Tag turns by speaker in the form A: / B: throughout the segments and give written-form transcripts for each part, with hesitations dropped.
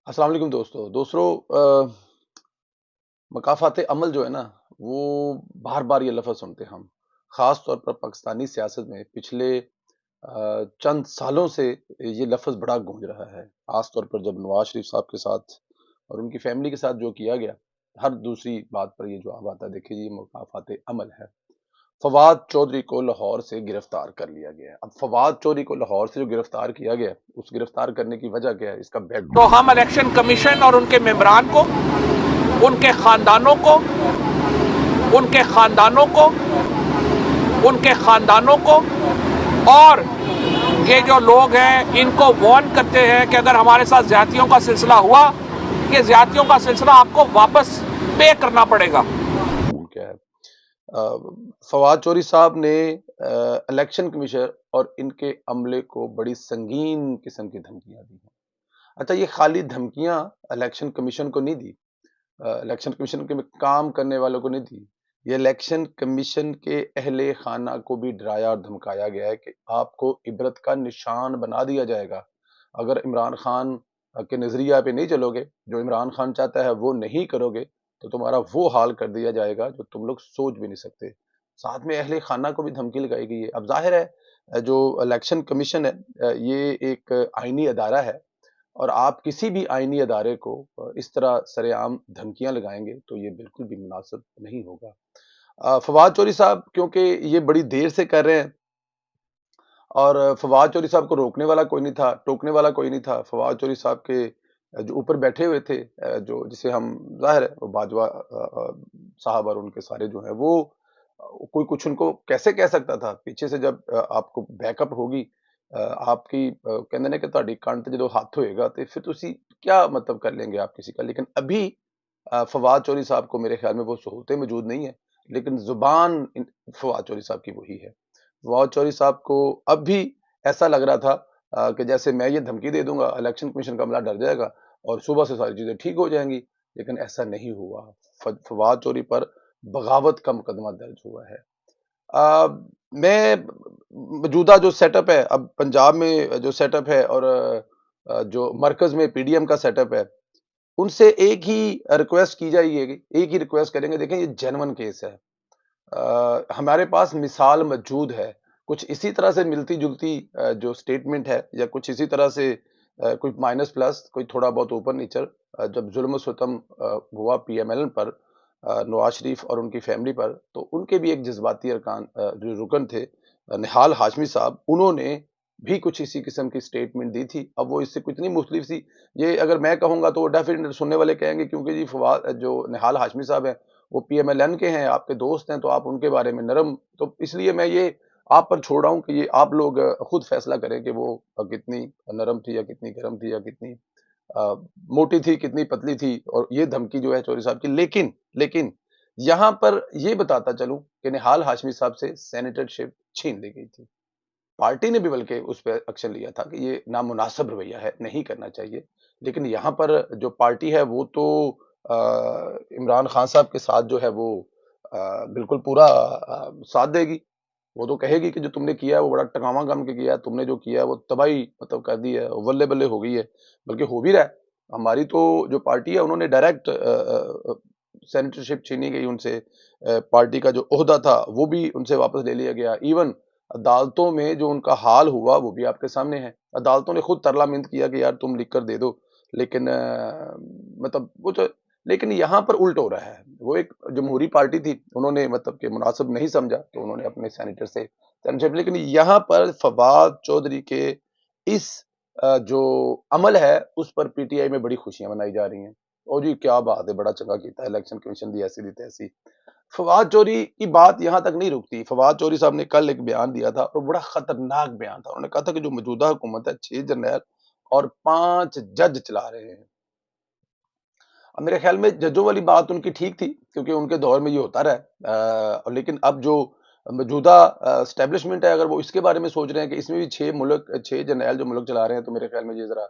A: السلام علیکم دوستوں مقافات عمل جو ہے نا وہ بار بار یہ لفظ سنتے ہیں ہم، خاص طور پر پاکستانی سیاست میں پچھلے چند سالوں سے یہ لفظ بڑا گونج رہا ہے، خاص طور پر جب نواز شریف صاحب کے ساتھ اور ان کی فیملی کے ساتھ جو کیا گیا، ہر دوسری بات پر یہ جواب آتا ہے، دیکھیے یہ مقافات عمل ہے۔ فواد چودھری کو لاہور سے گرفتار کر لیا گیا ہے۔ اب فواد چودھری کو لاہور سے جو گرفتار کیا گیا، اس گرفتار کرنے کی وجہ کیا ہے، اس کا بیک
B: تو ہم الیکشن کمیشن اور ان کے ممبران کو، ان کے خاندانوں کو، ان کے خاندانوں کو، ان کے خاندانوں کو اور یہ جو لوگ ہیں ان کو وارن کرتے ہیں کہ اگر ہمارے ساتھ زیادتیوں کا سلسلہ ہوا، یہ زیادتیوں کا سلسلہ آپ کو واپس پے کرنا پڑے گا۔
A: کیا ہے فواد چوری صاحب نے الیکشن کمیشن اور ان کے عملے کو بڑی سنگین قسم کی دھمکیاں دی ہیں۔ اچھا، یہ خالی دھمکیاں الیکشن کمیشن کو نہیں دی، الیکشن کمیشن کے کام کرنے والوں کو نہیں دی، یہ الیکشن کمیشن کے اہل خانہ کو بھی ڈرایا اور دھمکایا گیا ہے کہ آپ کو عبرت کا نشان بنا دیا جائے گا اگر عمران خان کے نظریہ پہ نہیں چلو گے، جو عمران خان چاہتا ہے وہ نہیں کرو گے تو تمہارا وہ حال کر دیا جائے گا جو تم لوگ سوچ بھی نہیں سکتے۔ ساتھ میں اہل خانہ کو بھی دھمکی لگائی گئی ہے۔ اب ظاہر ہے جو الیکشن کمیشن ہے یہ ایک آئینی ادارہ ہے، اور آپ کسی بھی آئینی ادارے کو اس طرح سرے عام دھمکیاں لگائیں گے تو یہ بالکل بھی مناسب نہیں ہوگا۔ فواد چوری صاحب کیونکہ یہ بڑی دیر سے کر رہے ہیں، اور فواد چوری صاحب کو روکنے والا کوئی نہیں تھا، ٹوکنے والا کوئی نہیں تھا۔ فواد چوری صاحب کے جو اوپر بیٹھے ہوئے تھے، جو جسے ہم ظاہر ہے وہ باجوہ صاحب اور ان کے سارے جو ہیں وہ کوئی کچھ ان کو کیسے کہہ سکتا تھا؟ پیچھے سے جب آپ کو بیک اپ ہوگی، آپ کی کہندے نے کہ تہاڈی کن تے جدوں ہاتھ ہوئے گا تے پھر تسی کیا مطلب کر لیں گے آپ کسی کا۔ لیکن ابھی فواد چوری صاحب کو میرے خیال میں وہ سہولتیں موجود نہیں ہیں، لیکن زبان فواد چوری صاحب کی وہی ہے۔ فواد چوری صاحب کو اب بھی ایسا لگ رہا تھا کہ جیسے میں یہ دھمکی دے دوں گا الیکشن کمیشن کا عملہ ڈر جائے گا اور صبح سے ساری چیزیں ٹھیک ہو جائیں گی، لیکن ایسا نہیں ہوا۔ فواد چوری پر بغاوت کا مقدمہ درج ہوا ہے۔ آ، میں موجودہ جو سیٹ اپ ہے، اب پنجاب میں جو سیٹ اپ ہے اور جو مرکز میں پی ڈی ایم کا سیٹ اپ ہے، ان سے ایک ہی ریکویسٹ کی جائے گی، ایک ہی ریکویسٹ کریں گے، دیکھیں یہ جینون کیس ہے، ہمارے پاس مثال موجود ہے، کچھ اسی طرح سے ملتی جلتی جو سٹیٹمنٹ ہے یا کچھ اسی طرح سے کوئی مائنس پلس کوئی تھوڑا بہت اوپر نیچر جب ظلم و ستم ہوا پی ایم ایل این پر، نواز شریف اور ان کی فیملی پر، تو ان کے بھی ایک جذباتی ارکان جو رکن تھے، نہال ہاشمی صاحب، انہوں نے بھی کچھ اسی قسم کی سٹیٹمنٹ دی تھی۔ اب وہ اس سے کتنی مختلف تھی یہ اگر میں کہوں گا تو وہ ڈیفینیٹ سننے والے کہیں گے کیونکہ جی فواد جو نہال ہاشمی صاحب ہیں وہ پی ایم ایل این کے ہیں، آپ کے دوست ہیں، تو آپ ان کے بارے میں نرم، تو اس لیے میں یہ آپ پر چھوڑ رہا ہوں کہ یہ آپ لوگ خود فیصلہ کریں کہ وہ کتنی نرم تھی یا کتنی گرم تھی یا کتنی موٹی تھی کتنی پتلی تھی، اور یہ دھمکی جو ہے چوری صاحب کی۔ لیکن یہاں پر یہ بتاتا چلوں کہ نہال ہاشمی صاحب سے سینیٹر شپ چھین لی گئی تھی، پارٹی نے بھی بلکہ اس پہ ایکشن لیا تھا کہ یہ نامناسب رویہ ہے، نہیں کرنا چاہیے، لیکن یہاں پر جو پارٹی ہے وہ تو عمران خان صاحب کے ساتھ جو ہے وہ بالکل پورا ساتھ دے گی، وہ تو کہے گی کہ جو تم نے کیا ہے وہ بڑا ٹکاواں کام کے کیا ہے، تم نے جو کیا ہے وہ تباہی مطلب کر دی ہے، ولے بلے ہو گئی ہے، بلکہ ہو بھی رہا ہے۔ ہماری تو جو پارٹی ہے انہوں نے ڈائریکٹ سینیٹرشپ چھینی گئی ان سے، پارٹی کا جو عہدہ تھا وہ بھی ان سے واپس لے لیا گیا، ایون عدالتوں میں جو ان کا حال ہوا وہ بھی آپ کے سامنے ہے، عدالتوں نے خود ترلا مند کیا کہ یار تم لکھ کر دے دو، لیکن مطلب وہ تو، لیکن یہاں پر الٹ ہو رہا ہے، وہ ایک جمہوری پارٹی تھی، انہوں نے مطلب کہ مناسب نہیں سمجھا تو انہوں نے اپنے سینیٹر سے سینیٹر، لیکن یہاں پر فواد چودھری کے اس جو عمل ہے اس پر پی ٹی آئی میں بڑی خوشیاں منائی جا رہی ہیں، اور جی کیا بات ہے، بڑا چنگا کیتا ہے، الیکشن کمیشن دی ایسی دی تیسی۔ فواد چوری کی بات یہاں تک نہیں رکتی، فواد چوری صاحب نے کل ایک بیان دیا تھا اور بڑا خطرناک بیان تھا، انہوں نے کہا تھا کہ جو موجودہ حکومت ہے 6 جرنیل اور 5 جج چلا رہے ہیں۔ اب میرے خیال میں ججوں والی بات ان کی ٹھیک تھی کیونکہ ان کے دور میں یہ ہوتا رہا، لیکن اب جو موجودہ اسٹیبلشمنٹ ہے اگر وہ اس کے بارے میں سوچ رہے ہیں کہ اس میں بھی 6 جرنیل جو ملک چلا رہے ہیں، تو میرے خیال میں یہ ذرا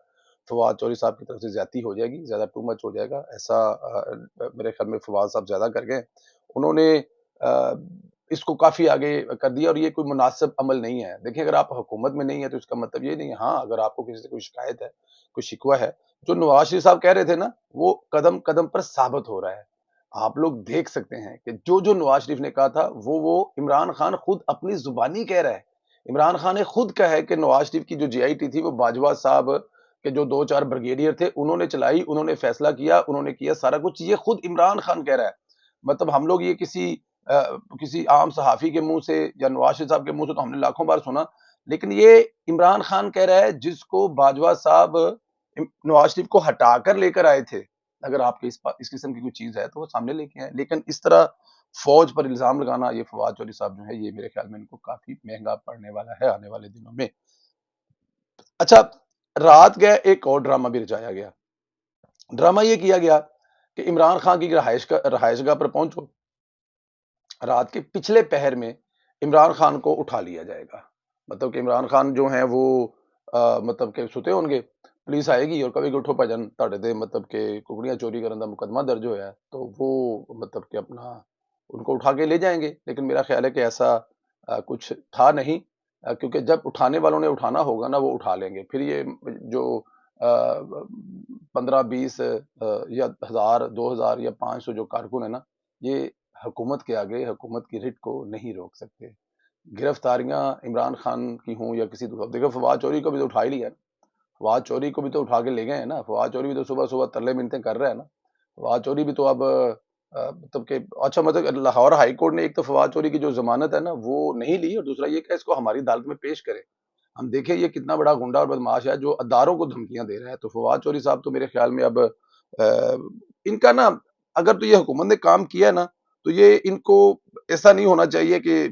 A: فواد چوری صاحب کی طرف سے زیادتی ہو جائے گی، زیادہ ٹو مچ ہو جائے گا ایسا، میرے خیال میں فواد صاحب زیادہ کر گئے، انہوں نے اس کو کافی آگے کر دیا، اور یہ کوئی مناسب عمل نہیں ہے۔ دیکھیں اگر آپ حکومت میں نہیں ہے تو اس کا مطلب یہ نہیں ہے، ہاں اگر آپ کو کسی سے کوئی شکایت ہے، کوئی شکوہ ہے، جو نواز شریف صاحب کہہ رہے تھے نا وہ قدم قدم پر ثابت ہو رہا ہے. آپ لوگ دیکھ سکتے ہیں کہ جو نواز شریف نے کہا تھا وہ عمران خان خود اپنی زبانی کہہ رہا ہے. عمران خان نے خود کہا ہے کہ نواز شریف کی جو جی آئی ٹی تھی وہ باجوہ صاحب کے جو 2-4 بریگیڈیئر تھے انہوں نے چلائی, انہوں نے فیصلہ کیا, انہوں نے کیا سارا کچھ. یہ خود عمران خان کہہ رہا ہے. مطلب ہم لوگ یہ کسی عام صحافی کے منہ سے یا نواز شریف صاحب کے منہ سے تو ہم نے لاکھوں بار سنا, لیکن یہ عمران خان کہہ رہا ہے جس کو باجوہ صاحب نواز شریف کو ہٹا کر لے کر آئے تھے. اگر آپ کے اس قسم کی کوئی چیز ہے تو وہ سامنے لے کے آئے, لیکن اس طرح فوج پر الزام لگانا, یہ فواد چودھری صاحب جو ہے یہ میرے خیال میں ان کو کافی مہنگا پڑنے والا ہے آنے والے دنوں میں. اچھا, رات گئے ایک اور ڈرامہ بھی رچایا گیا. ڈرامہ یہ کیا گیا کہ عمران خان کی رہائش گاہ پر پہنچو, رات کے پچھلے پہر میں عمران خان کو اٹھا لیا جائے گا. مطلب کہ عمران خان جو ہیں وہ مطلب کہ ستے ہوں گے, پولیس آئے گی اور کبھی کہ اٹھو بھجن تاڑے دے مطلب کہ ککڑیاں چوری کرنے کا مقدمہ درج ہوا ہے, تو وہ مطلب کہ اپنا ان کو اٹھا کے لے جائیں گے. لیکن میرا خیال ہے کہ ایسا کچھ تھا نہیں, کیونکہ جب اٹھانے والوں نے اٹھانا ہوگا نا وہ اٹھا لیں گے. پھر یہ جو 15-20 یا 1000-2000 یا 500 جو کارکن ہے نا, یہ حکومت کے آگے حکومت کی رٹ کو نہیں روک سکتے. گرفتاریاں عمران خان کی ہوں یا کسی دوسرے, دیکھو فواد چوری کو بھی تو اٹھا ہی لیا, فواد چوری کو بھی تو اٹھا کے لے گئے ہیں نا. فواد چوری بھی تو صبح صبح ترلے منتیں کر رہا ہے نا. فواد چوری بھی تو اب مطلب کہ اچھا, مطلب لاہور ہائی کورٹ نے ایک تو فواد چوری کی جو ضمانت ہے نا وہ نہیں لی, اور دوسرا یہ کہ اس کو ہماری عدالت میں پیش کرے. ہم دیکھیں یہ کتنا بڑا گنڈا اور بدماش ہے جو اداروں کو دھمکیاں دے رہا ہے. تو فواد چوری صاحب تو میرے خیال میں اب ان کا نا, اگر تو یہ حکومت نے کام کیا ہے نا تو یہ ان کو ایسا نہیں ہونا چاہیے کہ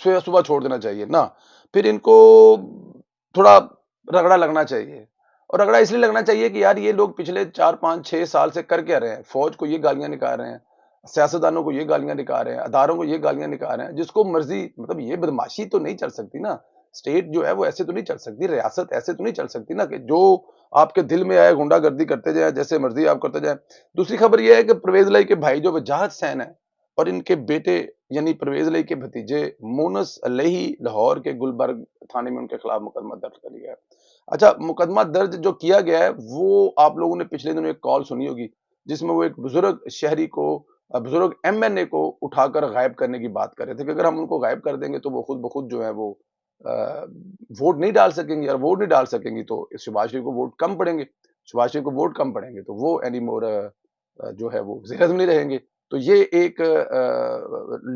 A: صبح چھوڑ دینا چاہیے نا. پھر ان کو تھوڑا رگڑا لگنا چاہیے, اور رگڑا اس لیے لگنا چاہیے کہ یار یہ لوگ پچھلے 4-5-6 سال سے کر کیا رہے ہیں. فوج کو یہ گالیاں نکال رہے ہیں, سیاستدانوں کو یہ گالیاں نکال رہے ہیں, اداروں کو یہ گالیاں نکال رہے ہیں, جس کو مرضی. مطلب یہ بدماشی تو نہیں چل سکتی نا, اسٹیٹ جو ہے وہ ایسے تو نہیں چل سکتی, ریاست ایسے تو نہیں چل سکتی نا کہ جو آپ کے دل میں آئے گنڈا گردی کرتے جائیں, جیسے مرضی آپ کرتے جائیں. دوسری خبر یہ ہے کہ پرویز لائی کے بھائی جو وجاہت حسین ہے اور ان کے بیٹے یعنی پرویز لائی کے بھتیجے مونس علیہی لاہور کے گلبرگ تھانے میں ان کے خلاف مقدمہ درج کر لیا ہے. اچھا, مقدمہ درج جو کیا گیا ہے وہ آپ لوگوں نے پچھلے دنوں ایک کال سنی ہوگی جس میں وہ ایک بزرگ شہری کو, بزرگ ایم این اے کو اٹھا کر غائب کرنے کی بات کر رہے تھے کہ اگر ہم ان کو غائب کر دیں گے تو وہ خود بخود جو ہے وہ ووٹ نہیں ڈال سکیں گے, اور ووٹ نہیں ڈال سکیں گی تو شہباز شریف کو ووٹ کم پڑیں گے, شہباز شریف کو ووٹ کم پڑیں گے تو وہ اینی مور جو ہے وہ وزیر اعظم نہیں رہیں گے. تو یہ ایک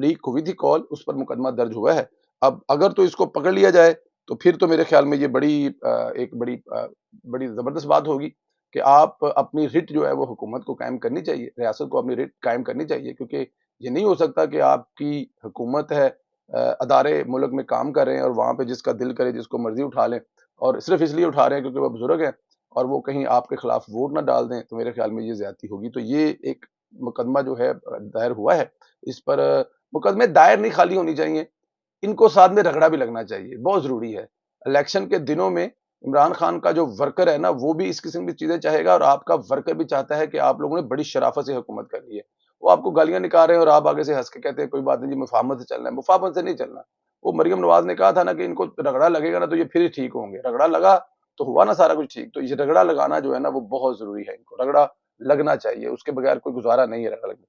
A: لیک ہوئی تھی کال, اس پر مقدمہ درج ہوا ہے. اب اگر تو اس کو پکڑ لیا جائے تو پھر تو میرے خیال میں یہ ایک بڑی زبردست بات ہوگی کہ آپ اپنی رٹ جو ہے وہ حکومت کو قائم کرنی چاہیے, ریاست کو اپنی رٹ قائم کرنی چاہیے, کیونکہ یہ نہیں ہو سکتا کہ آپ کی حکومت ہے, ادارے ملک میں کام کر رہے ہیں اور وہاں پہ جس کا دل کرے جس کو مرضی اٹھا لیں, اور صرف اس لیے اٹھا رہے ہیں کیونکہ وہ بزرگ ہیں اور وہ کہیں آپ کے خلاف ووٹ نہ ڈال دیں. تو میرے خیال میں یہ زیادتی ہوگی. تو یہ ایک مقدمہ جو ہے دائر ہوا ہے, اس پر مقدمے دائر نہیں خالی ہونی چاہیے, ان کو ساتھ میں رگڑا بھی لگنا چاہیے, بہت ضروری ہے. الیکشن کے دنوں میں عمران خان کا جو ورکر ہے نا وہ بھی اس قسم کی چیزیں چاہے گا, اور آپ کا ورکر بھی چاہتا ہے کہ آپ لوگوں نے بڑی شرافت سے حکومت کرنی ہے. وہ آپ کو گالیاں نکال رہے ہیں اور آپ آگے سے ہنس کے کہتے ہیں کوئی بات نہیں جی مفاہمت سے چلنا ہے. مفاہمت سے نہیں چلنا. وہ مریم نواز نے کہا تھا نا کہ ان کو رگڑا لگے گا نا تو یہ پھر ہی ٹھیک ہوں گے. رگڑا لگا تو ہوا نا سارا کچھ ٹھیک. تو یہ رگڑا لگانا جو ہے نا وہ بہت ضروری ہے, ان کو رگڑا لگنا چاہیے, اس کے بغیر کوئی گزارا نہیں ہے رگڑا لگنا.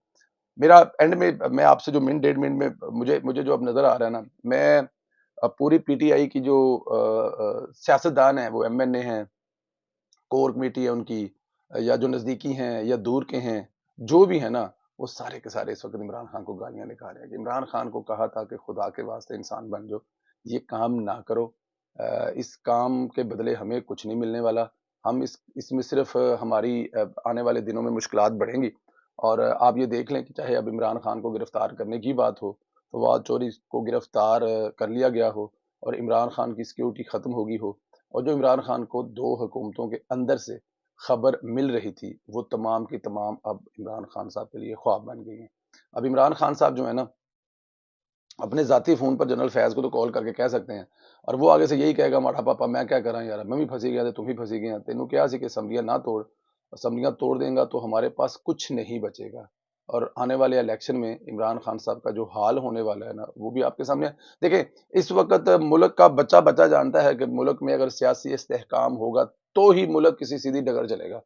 A: میرا اینڈ میں آپ سے جو منٹ 1.5 منٹ میں مجھے جو اب نظر آ رہا ہے نا, میں پوری پی ٹی آئی کی جو سیاستدان ہیں وہ ایم این اے ہیں, کور کمیٹی ہے ان کی, یا جو نزدیکی ہیں یا دور کے ہیں, جو بھی ہیں نا وہ سارے کے سارے اس وقت عمران خان کو گالیاں نکال رہے ہیں. عمران خان کو کہا تھا کہ خدا کے واسطے انسان بن جاؤ, یہ کام نہ کرو, اس کام کے بدلے ہمیں کچھ نہیں ملنے والا, ہم اس میں صرف ہماری آنے والے دنوں میں مشکلات بڑھیں گی. اور آپ یہ دیکھ لیں کہ چاہے اب عمران خان کو گرفتار کرنے کی بات ہو, فواد چوری کو گرفتار کر لیا گیا ہو اور عمران خان کی سیکیورٹی ختم ہوگی ہو, اور جو عمران خان کو 2 حکومتوں کے اندر سے خبر مل رہی تھی وہ تمام کی تمام اب عمران خان صاحب کے لیے خواب بن گئی ہیں. اب عمران خان صاحب جو ہے نا اپنے ذاتی فون پر جنرل فیض کو تو کال کر کے کہہ سکتے ہیں, اور وہ آگے سے یہی کہے گا ماڑا پاپا میں کیا کراں یار, میں بھی پھنسی گیا تم بھی پھنسی گیا, تینوں کیا سی کہ اسمبلیاں نہ توڑ, اسمبلیاں توڑ دیں گا تو ہمارے پاس کچھ نہیں بچے گا. اور آنے والے الیکشن میں عمران خان صاحب کا جو حال ہونے والا ہے نا وہ بھی آپ کے سامنے ہے۔ دیکھیں اس وقت ملک کا بچہ بچہ جانتا ہے کہ ملک میں اگر سیاسی استحکام ہوگا تو ہی ملک کسی سیدھی ڈگر چلے گا،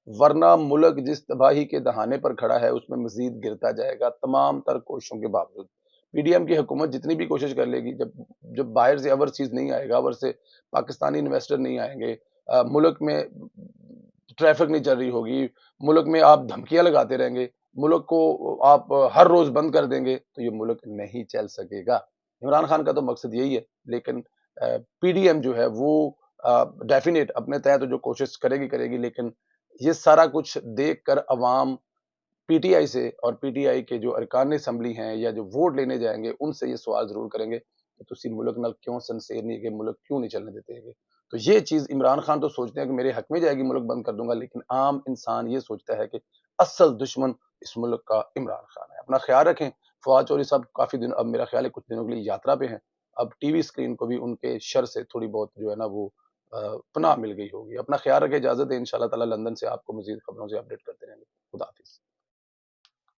A: ورنہ ملک جس تباہی کے دہانے پر کھڑا ہے اس میں مزید گرتا جائے گا تمام تر کوششوں کے باوجود۔ پی ڈی ایم کی حکومت جتنی بھی کوشش کر لے گی، جب باہر سے اور چیز نہیں آئے گا، اور سے پاکستانی انویسٹر نہیں آئیں گے، ملک میں ٹریفک نہیں چل رہی ہوگی، ملک میں آپ دھمکیاں لگاتے رہیں گے، ملک کو آپ ہر روز بند کر دیں گے تو یہ ملک نہیں چل سکے گا۔ عمران خان کا تو مقصد یہی ہے، لیکن پی ڈی ایم جو ہے وہ ڈیفینیٹ اپنے تحت جو کوشش کرے گی، لیکن یہ سارا کچھ دیکھ کر عوام پی ٹی آئی سے اور پی ٹی آئی کے جو ارکان اسمبلی ہیں یا جو ووٹ لینے جائیں گے ان سے یہ سوال ضرور کریں گے کہ تسی ملک نال کیوں سنسیر نہیں کہ ملک کیوں نہیں چلنے دیتے ہیں۔ تو یہ چیز عمران خان تو سوچتے ہیں کہ میرے حق میں جائے گی ملک بند کر دوں گا، لیکن عام انسان یہ سوچتا ہے کہ اصل دشمن اس ملک کا عمران خان ہے۔ اپنا خیال رکھیں۔ فواد چوہدری صاحب کافی دن، اب میرا خیال ہے کچھ دنوں کے لیے یاترا پہ ہیں، اب ٹی وی اسکرین کو بھی ان کے شر سے تھوڑی بہت جو ہے نا وہ پناہ مل گئی ہوگی۔ اپنا خیال رکھیں، اجازت ہے، انشاءاللہ تعالی لندن سے آپ کو مزید خبروں سے اپڈیٹ کرتے ہیں۔